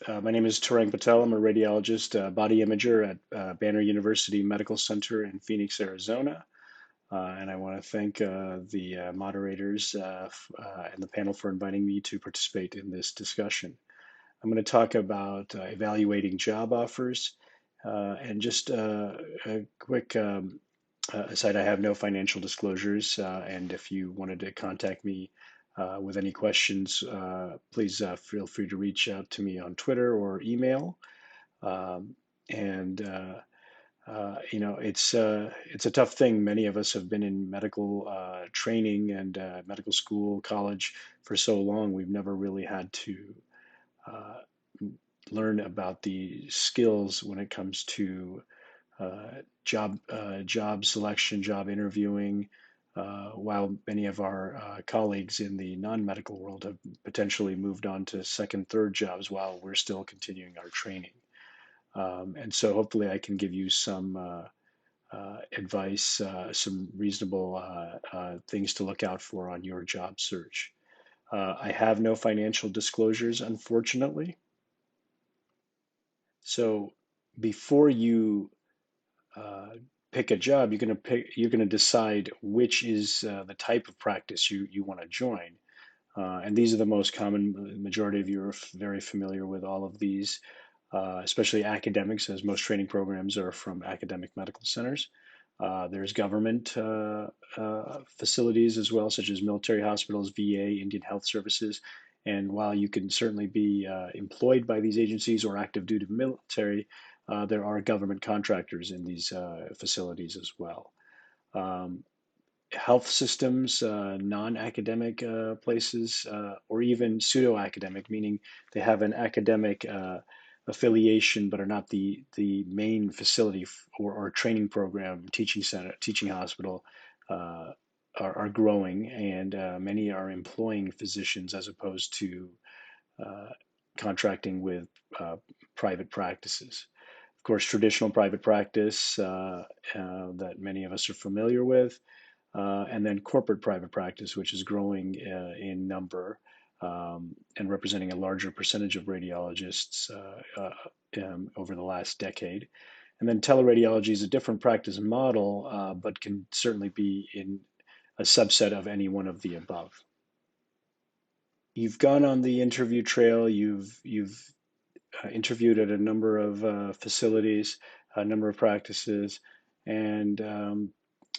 My name is Tarang Patel. I'm a radiologist, body imager at Banner University Medical Center in Phoenix, Arizona. And I want to thank the moderators and the panel for inviting me to participate in this discussion. I'm going to talk about evaluating job offers and just a quick aside, I have no financial disclosures. And if you wanted to contact me with any questions, please feel free to reach out to me on Twitter or email. Um, and it's a tough thing. Many of us have been in medical training and medical school, college for so long. We've never really had to uh, learn about the skills when it comes to job selection, job interviewing. While many of our colleagues in the non-medical world have potentially moved on to second, third jobs while we're still continuing our training. And so hopefully I can give you some advice, some reasonable things to look out for on your job search. I have no financial disclosures, unfortunately. So before you uh, pick a job, you're going to decide which is the type of practice you want to join. And these are the most common. The majority of you are very familiar with all of these, especially academics, as most training programs are from academic medical centers. There's government facilities as well, such as military hospitals, VA, Indian Health Services. And while you can certainly be employed by these agencies or active duty military, there are government contractors in these facilities as well. Um, Health systems, non-academic places, or even pseudo-academic, meaning they have an academic affiliation but are not the main facility or training program, teaching center, teaching hospital, uh, are growing, and many are employing physicians as opposed to uh, contracting with private practices. Of course, traditional private practice that many of us are familiar with, and then corporate private practice, which is growing in number and representing a larger percentage of radiologists over the last decade. And then teleradiology is a different practice model, but can certainly be in a subset of any one of the above. You've gone on the interview trail. You've interviewed at a number of facilities, a number of practices, and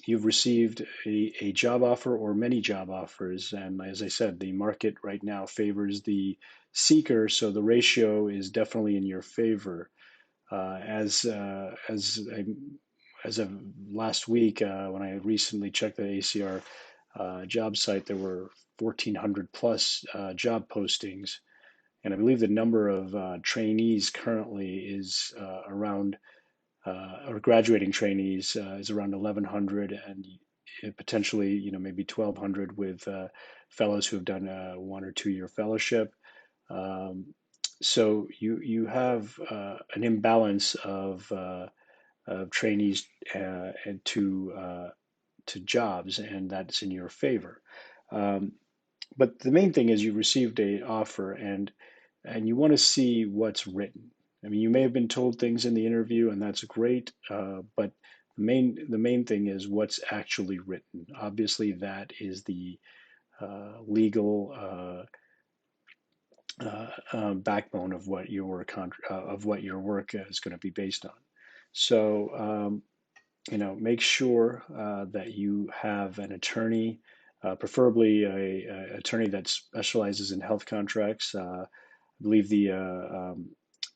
you've received a job offer or many job offers. And as I said, the market right now favors the seeker, so the ratio is definitely in your favor. As of last week, when I recently checked the ACR job site, there were 1,400 plus job postings, and I believe the number of trainees currently is around, or graduating trainees is around 1,100, and potentially, maybe 1,200 with fellows who have done a 1 or 2 year fellowship. Um, so you have an imbalance of trainees and to jobs, and that's in your favor. Um, but the main thing is you received a offer, and you want to see what's written. I mean, you may have been told things in the interview, and that's great, but the main thing is what's actually written. Obviously, that is the legal backbone of what your work is going to be based on. So, make sure that you have an attorney, preferably a attorney that specializes in health contracts. I believe the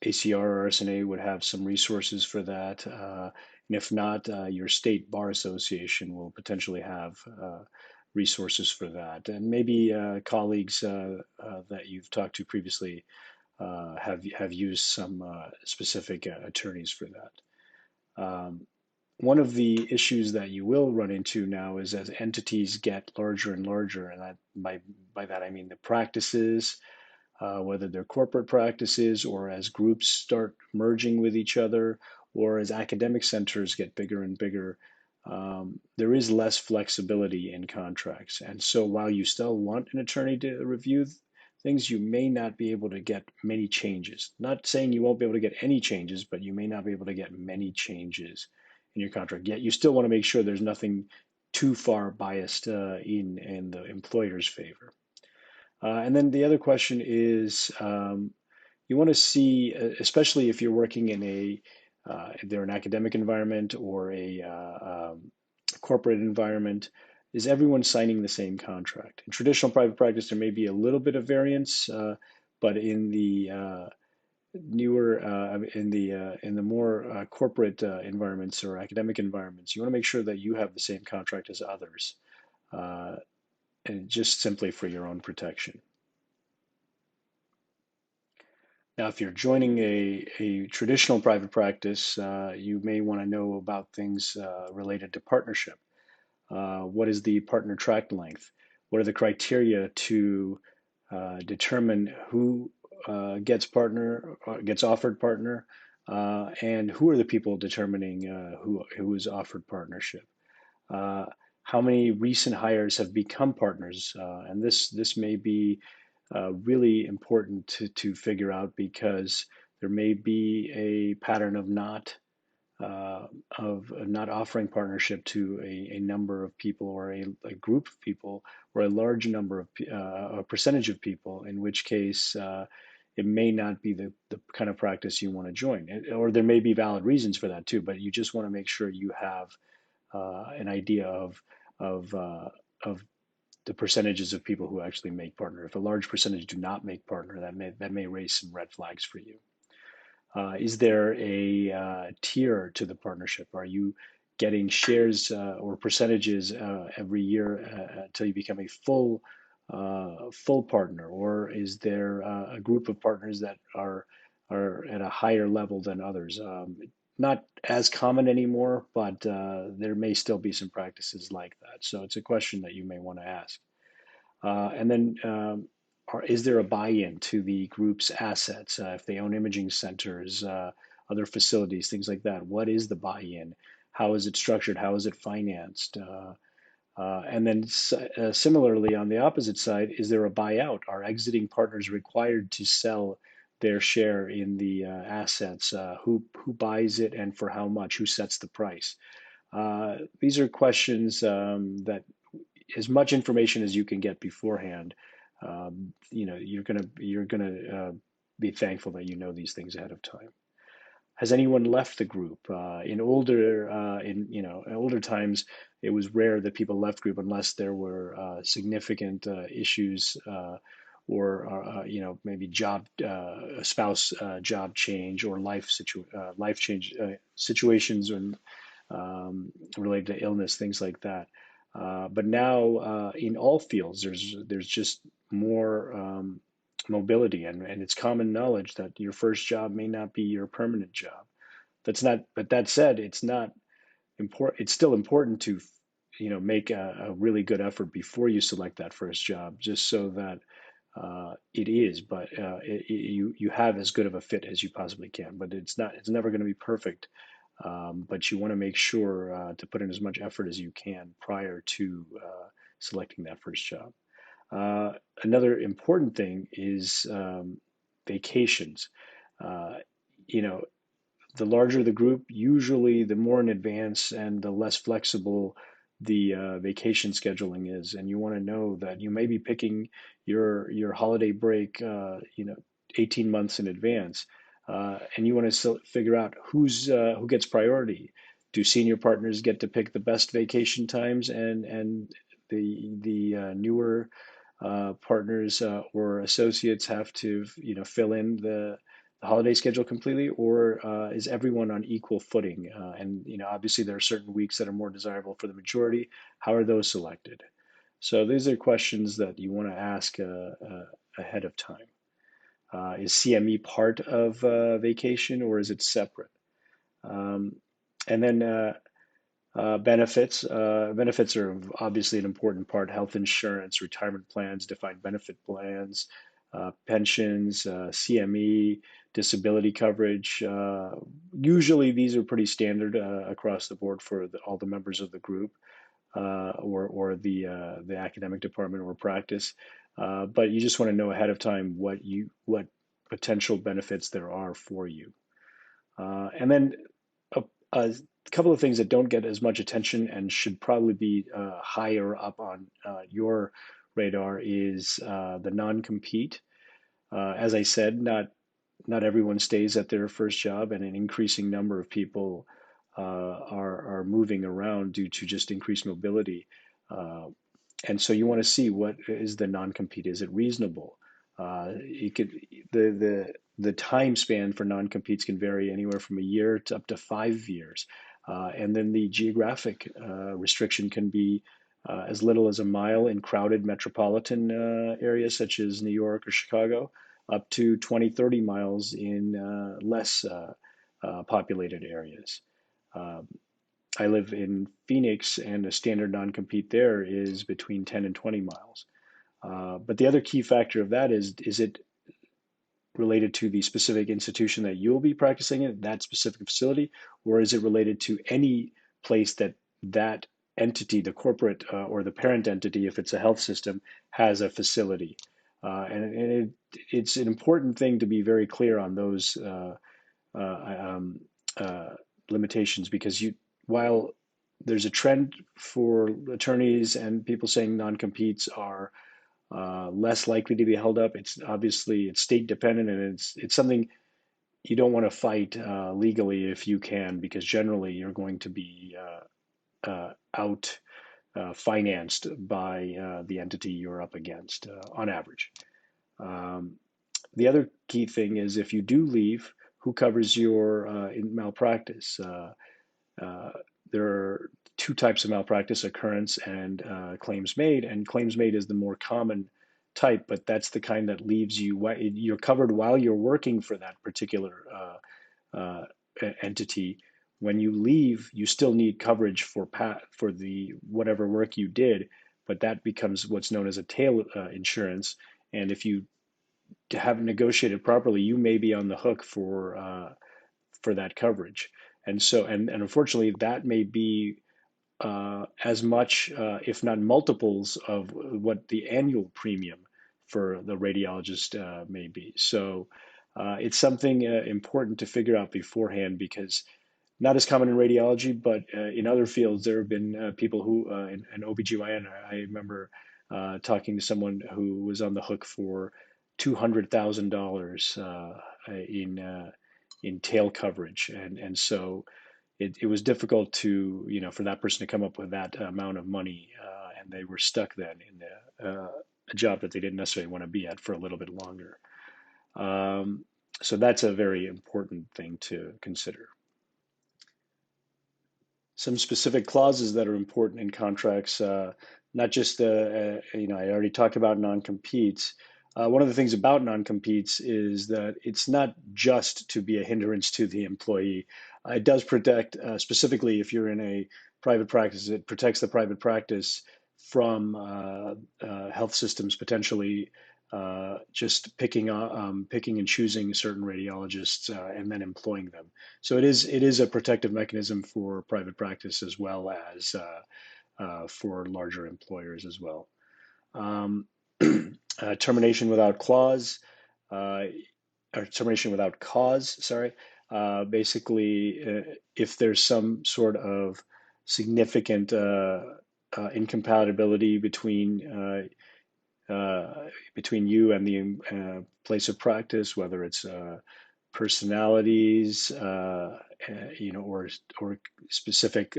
ACR or RSNA would have some resources for that. And if not, your state bar association will potentially have resources for that. And maybe colleagues that you've talked to previously have used some specific attorneys for that. One of the issues that you will run into now is as entities get larger and larger, and by that I mean the practices, whether they're corporate practices or as groups start merging with each other, or as academic centers get bigger and bigger, there is less flexibility in contracts. And so while you still want an attorney to review things, you may not be able to get many changes. Not saying you won't be able to get any changes, but you may not be able to get many changes in your contract. Yet you still want to make sure there's nothing too far biased in the employer's favor. And then the other question is, you want to see, especially if you're working in either an academic environment or a corporate environment, is everyone signing the same contract? In traditional private practice, there may be a little bit of variance, but in the newer, in the more corporate environments or academic environments, you want to make sure that you have the same contract as others, uh, and just simply for your own protection. Now, if you're joining a traditional private practice, you may want to know about things related to partnership. What is the partner track length? What are the criteria to determine who gets offered partner, and who are the people determining who is offered partnership? Uh, how many recent hires have become partners? And this may be really important to figure out because there may be a pattern uh, of not offering partnership to a number of people or a group of people or a large number of a percentage of people, in which case it may not be the kind of practice you want to join. Or there may be valid reasons for that too, but you just want to make sure you have an idea of uh, of the percentages of people who actually make partner. If a large percentage do not make partner, that may raise some red flags for you. Is there a tier to the partnership? Are you getting shares or percentages every year until you become a full partner, or is there a group of partners that are at a higher level than others? Not as common anymore, but there may still be some practices like that. So it's a question that you may want to ask. And then, is there a buy-in to the group's assets? If they own imaging centers, other facilities, things like that, what is the buy-in? How is it structured? How is it financed? And then, similarly, on the opposite side, is there a buyout? Are exiting partners required to sell their share in the assets? Who buys it and for how much? Who sets the price? These are questions that as much information as you can get beforehand, you're gonna be thankful that you know these things ahead of time. Has anyone left the group? In older times, it was rare that people left group unless there were significant issues or maybe spouse job change or life change situations and related to illness, things like that. But now, in all fields, there's just more mobility, and it's common knowledge that your first job may not be your permanent job. That's not, but that said, it's not important. It's still important to, make a really good effort before you select that first job, just so that it is. But you have as good of a fit as you possibly can. But it's not. It's never going to be perfect. But you want to make sure to put in as much effort as you can prior to selecting that first job. Uh, Another important thing is vacations. Uh, you know, the larger the group, usually the more in advance and the less flexible the vacation scheduling is. And you want to know that you may be picking your holiday break, 18 months in advance, and you want to figure out who gets priority. Do senior partners get to pick the best vacation times, and the newer partners or associates have to fill in the holiday schedule completely, or is everyone on equal footing? And obviously there are certain weeks that are more desirable for the majority. How are those selected? So these are questions that you want to ask ahead of time. Is CME part of vacation, or is it separate? Um, and then benefits. Benefits are obviously an important part. Health insurance, retirement plans, defined benefit plans, pensions, CME, disability coverage. Usually these are pretty standard across the board for all the members of the group or the academic department or practice. but you just want to know ahead of time what potential benefits there are for you. And then a couple of things that don't get as much attention and should probably be higher up on your radar is the non-compete. As I said, not everyone stays at their first job, and an increasing number of people are moving around due to just increased mobility. Uh, and so you want to see what is the non-compete. Is it reasonable? You could the time span for non-competes can vary anywhere from a year to up to 5 years, and then the geographic restriction can be as little as a mile in crowded metropolitan areas such as New York or Chicago, up to 20, 30 miles in less populated areas. Um, I live in Phoenix, and a standard non-compete there is between 10 and 20 miles. But the other key factor of that is it related to the specific institution that you'll be practicing in, that specific facility, or is it related to any place that that entity, the corporate or the parent entity, if it's a health system, has a facility? It's an important thing to be very clear on those um, uh, limitations because while there's a trend for attorneys and people saying non-competes are less likely to be held up. It's state dependent, and it's something you don't want to fight legally if you can, because generally you're going to be out financed by the entity you're up against on average. Um, the other key thing is if you do leave, who covers your in malpractice? Uh, there are two types of malpractice: occurrence and claims made. And claims made is the more common type, but that's the kind that leaves you're covered while you're working for that particular entity. When you leave, you still need coverage for the whatever work you did, but that becomes what's known as a tail insurance. And if you haven't negotiated properly, you may be on the hook for that coverage. And unfortunately, that may be as much, if not multiples, of what the annual premium for the radiologist may be. So it's something important to figure out beforehand because not as common in radiology, but in other fields, there have been people who, in OBGYN, I remember talking to someone who was on the hook for $200,000 in tail coverage. And so it was difficult for that person to come up with that amount of money, and they were stuck then in a job that they didn't necessarily want to be at for a little bit longer. Um, so that's a very important thing to consider. Some specific clauses that are important in contracts, not just I already talked about non-competes. One of the things about non-competes is that it's not just to be a hindrance to the employee. It does protect, specifically if you're in a private practice, it protects the private practice from health systems potentially just picking and choosing certain radiologists and then employing them. So it is a protective mechanism for private practice as well as for larger employers as well. Um, termination without clause, uh, or termination without cause, sorry. Basically, if there's some sort of significant incompatibility between you and the place of practice, whether it's personalities, or specific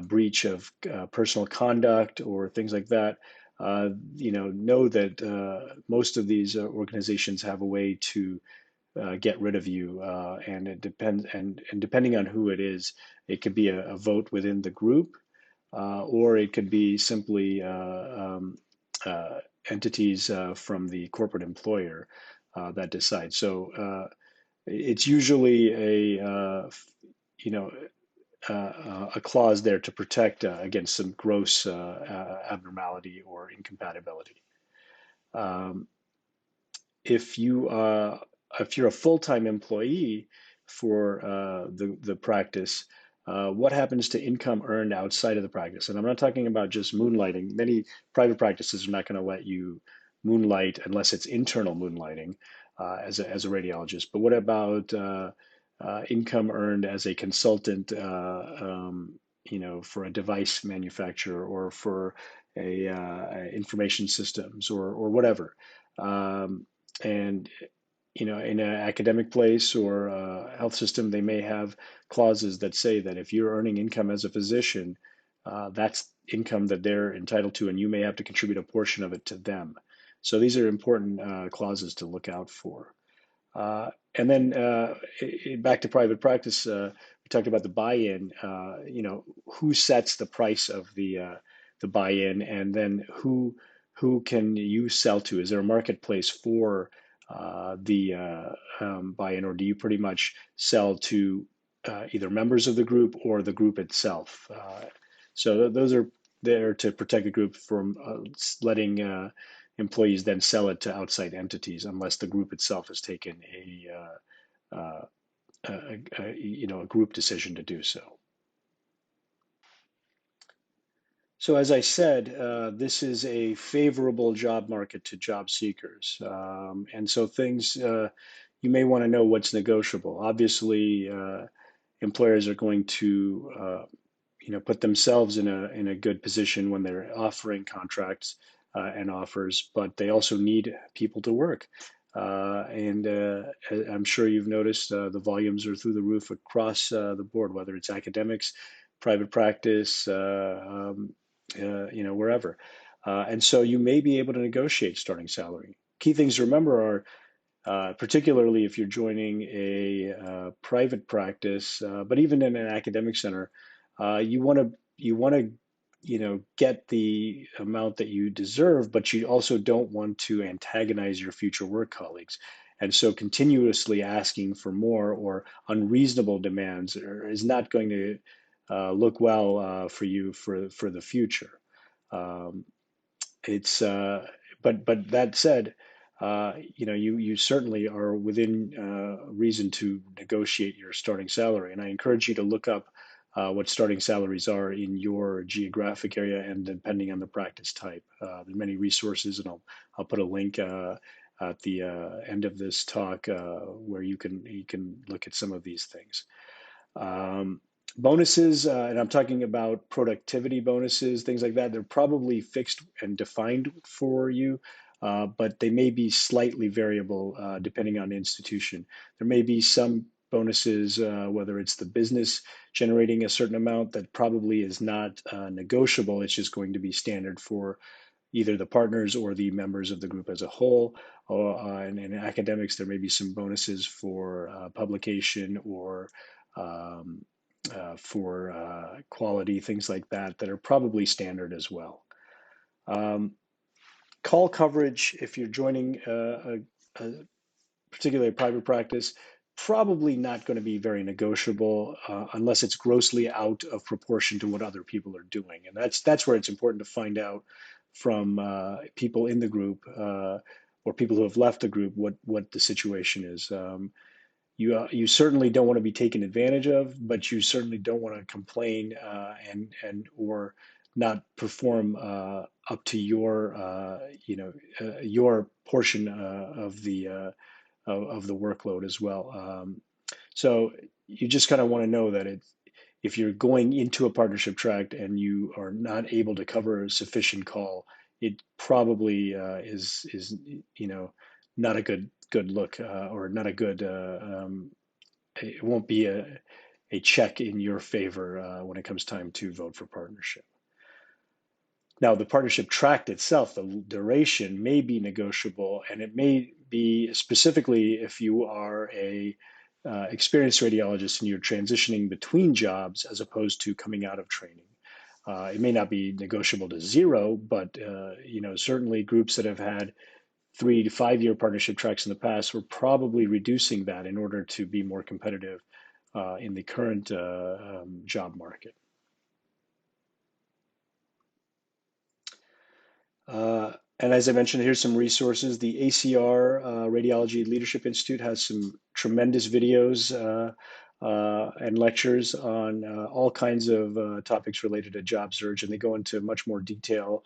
breach of personal conduct or things like that. Know that most of these organizations have a way to get rid of you, and it depends. And depending on who it is, it could be a vote within the group, or it could be simply uh, entities from the corporate employer that decide. So it's usually you know, a clause there to protect against some gross abnormality or incompatibility. Um, if you if you're a full-time employee for the practice, what happens to income earned outside of the practice? And I'm not talking about just moonlighting. Many private practices are not going to let you moonlight unless it's internal moonlighting as a radiologist. But what about income earned as a consultant, for a device manufacturer or for information systems or whatever? Um, and in an academic place or a health system, they may have clauses that say that if you're earning income as a physician, that's income that they're entitled to, and you may have to contribute a portion of it to them. So these are important clauses to look out for. And then back to private practice, we talked about the buy-in. Who sets the price of the buy-in, and then who can you sell to? Is there a marketplace for the buy-in, or do you pretty much sell to either members of the group or the group itself? So those are there to protect the group from letting employees then sell it to outside entities unless the group itself has taken a group decision to do so. So as I said, this is a favorable job market to job seekers. And so things you may want to know what's negotiable. Obviously, employers are going to put themselves in a good position when they're offering contracts and offers, but they also need people to work. And I'm sure you've noticed the volumes are through the roof across the board, whether it's academics, private practice, wherever. And so you may be able to negotiate starting salary. Key things to remember are particularly if you're joining a private practice, but even in an academic center, you want to get the amount that you deserve, but you also don't want to antagonize your future work colleagues. And so continuously asking for more or unreasonable demands is not going to look well for you for the future. Um, it's but that said, you certainly are within reason to negotiate your starting salary, and I encourage you to look up what starting salaries are in your geographic area and depending on the practice type. There are many resources, and I'll put a link at the end of this talk where you can look at some of these things. Um, Bonuses, and I'm talking about productivity bonuses, things like that, they're probably fixed and defined for you, but they may be slightly variable depending on the institution. There may be some bonuses, whether it's the business generating a certain amount that probably is not negotiable. It's just going to be standard for either the partners or the members of the group as a whole. And in academics, there may be some bonuses for publication or um, for quality, things like that, that are probably standard as well. Um, Call coverage, if you're joining a particularly a private practice, probably not going to be very negotiable unless it's grossly out of proportion to what other people are doing. And that's where it's important to find out from people in the group or people who have left the group what the situation is. You certainly don't want to be taken advantage of, but you certainly don't want to complain and or not perform up to your portion of the workload as well. So you just kind of want to know that if you're going into a partnership tract and you are not able to cover a sufficient call, it probably is not a good look or not a good. It won't be a check in your favor when it comes time to vote for partnership. Now, the partnership tract itself, the duration may be negotiable, and it may be specifically if you are a experienced radiologist and you're transitioning between jobs as opposed to coming out of training. It may not be negotiable to zero, but certainly groups that have had 3 to 5 year partnership tracks in the past were probably reducing that in order to be more competitive in the current job market. And as I mentioned, here's some resources. The ACR Radiology Leadership Institute has some tremendous videos and lectures on all kinds of topics related to job search, and they go into much more detail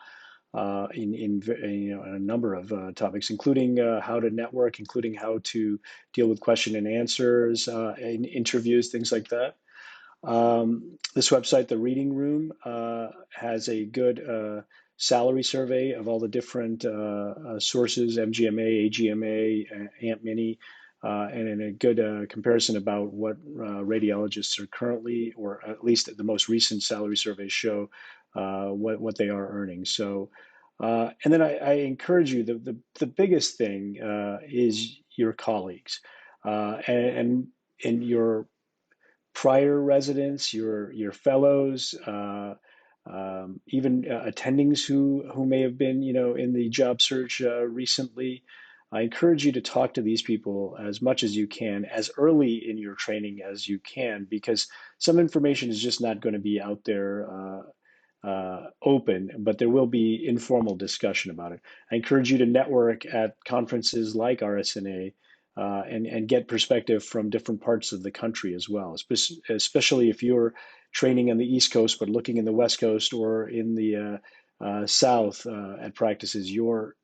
a number of topics, including how to network, including how to deal with question and answers in interviews, things like that. This website, The Reading Room, has a good salary survey of all the different sources, MGMA, AGMA, AMP Mini, and in a good comparison about what radiologists are currently, or at least the most recent salary surveys show what they are earning. So, and then I encourage you, the biggest thing is your colleagues and your prior residents, your fellows, even attendings who may have been, in the job search recently. I encourage you to talk to these people as much as you can, as early in your training as you can, because some information is just not going to be out there open, but there will be informal discussion about it. I encourage you to network at conferences like RSNA and get perspective from different parts of the country as well, especially if you're training on the East Coast but looking in the West Coast or in the South at practices. Your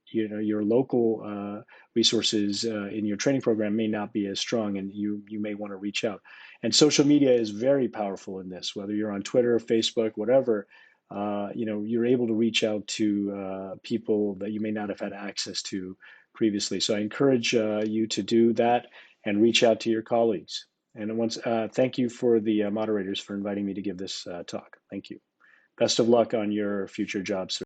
local resources in your training program may not be as strong, and you may want to reach out. And social media is very powerful in this, whether you're on Twitter, Facebook, whatever. You're able to reach out to people that you may not have had access to previously. So I encourage you to do that and reach out to your colleagues. And once, thank you for the moderators for inviting me to give this talk. Thank you. Best of luck on your future job search.